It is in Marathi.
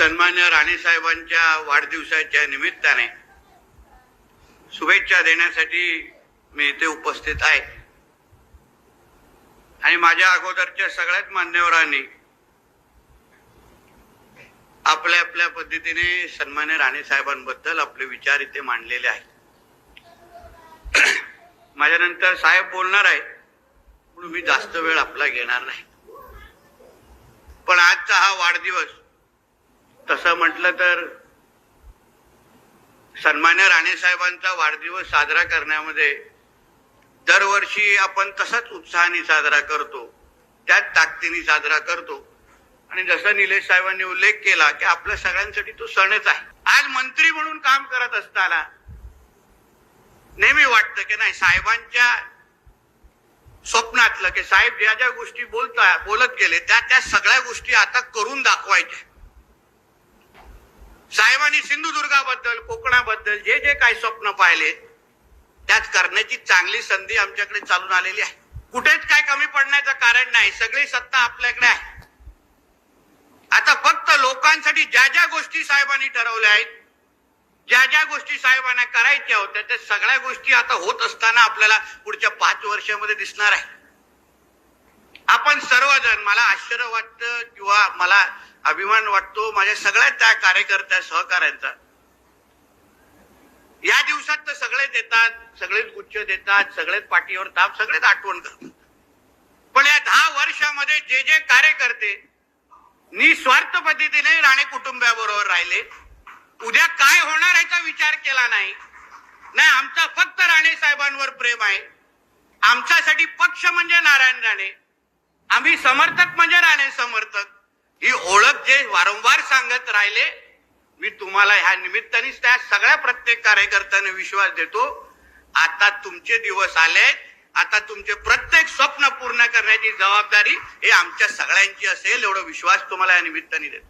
सन्मान्य राणे साहेबांच्या वाढदिवसाच्या निमित्ताने शुभेच्छा देण्यासाठी मी इथे उपस्थित आहे आणि माझ्या अगोदरच्या सगळ्याच मान्यवरांनी आपल्या आपल्या पद्धतीने सन्मान्य राणे साहेबांबद्दल आपले विचार इथे मांडलेले आहेत. माझ्यानंतर साहेब बोलणार आहे म्हणून मी जास्त वेळ आपला घेणार नाही. पण आजचा हा वाढदिवस तसं म्हटलं तर सन्मान्य राणे साहेबांचा वाढदिवस साजरा करण्यामध्ये दरवर्षी आपण तसाच उत्साहाने साजरा करतो, त्याच ताकदीने साजरा करतो आणि जसं निलेश साहेबांनी उल्लेख केला की आपल्या सगळ्यांसाठी तो सणच आहे. आज मंत्री म्हणून काम करत असताना नेहमी वाटतं की नाही, साहेबांच्या स्वप्नातलं की साहेब ज्या ज्या गोष्टी बोलत गेले त्या सगळ्या गोष्टी आता करून दाखवायच्या. साहेबांनी सिंधुदुर्गाबद्दल, कोकणाबद्दल जे जे काही स्वप्न पाहिले त्याच करण्याची चांगली संधी आमच्याकडे चालून आलेली आहे. कुठेच काय कमी पडण्याचं कारण नाही, सगळी सत्ता आपल्याकडे आहे. आता फक्त लोकांसाठी ज्या ज्या गोष्टी साहेबांनी ठरवल्या आहेत, ज्या ज्या गोष्टी साहेबांना करायच्या होत्या त्या सगळ्या गोष्टी आता होत असताना आपल्याला पुढच्या 5 वर्षामध्ये दिसणार आहे. आपण सर्वजण, मला आश्चर्य वाटतं किंवा मला अभिमान वाटतो माझ्या सगळ्या त्या कार्यकर्त्या सहकाऱ्यांचा. या दिवसात तर सगळेच येतात, सगळेच गुच्छ देतात, सगळेच पाठीवर ताप, सगळेच आठवण करतात. पण या 10 वर्षामध्ये जे जे कार्यकर्ते निस्वार्थ पद्धतीने राणे कुटुंबाबरोबर राहिले, उद्या काय होणार याचा विचार केला नाही. आमचा फक्त राणे साहेबांवर प्रेम आहे. आमच्यासाठी पक्ष म्हणजे नारायण राणे, आम्ही समर्थक म्हणजे राणे समर्थक, ही ओळख जे वारंवार सांगत राहिले. मी तुम्हाला ह्या निमित्ताने त्या सगळ्या प्रत्येक कार्यकर्त्यांना विश्वास देतो, आता तुमचे दिवस आलेत. आता तुमचे प्रत्येक स्वप्न पूर्ण करण्याची जबाबदारी हे आमच्या सगळ्यांची असेल, एवढा विश्वास तुम्हाला या निमित्ताने देतो.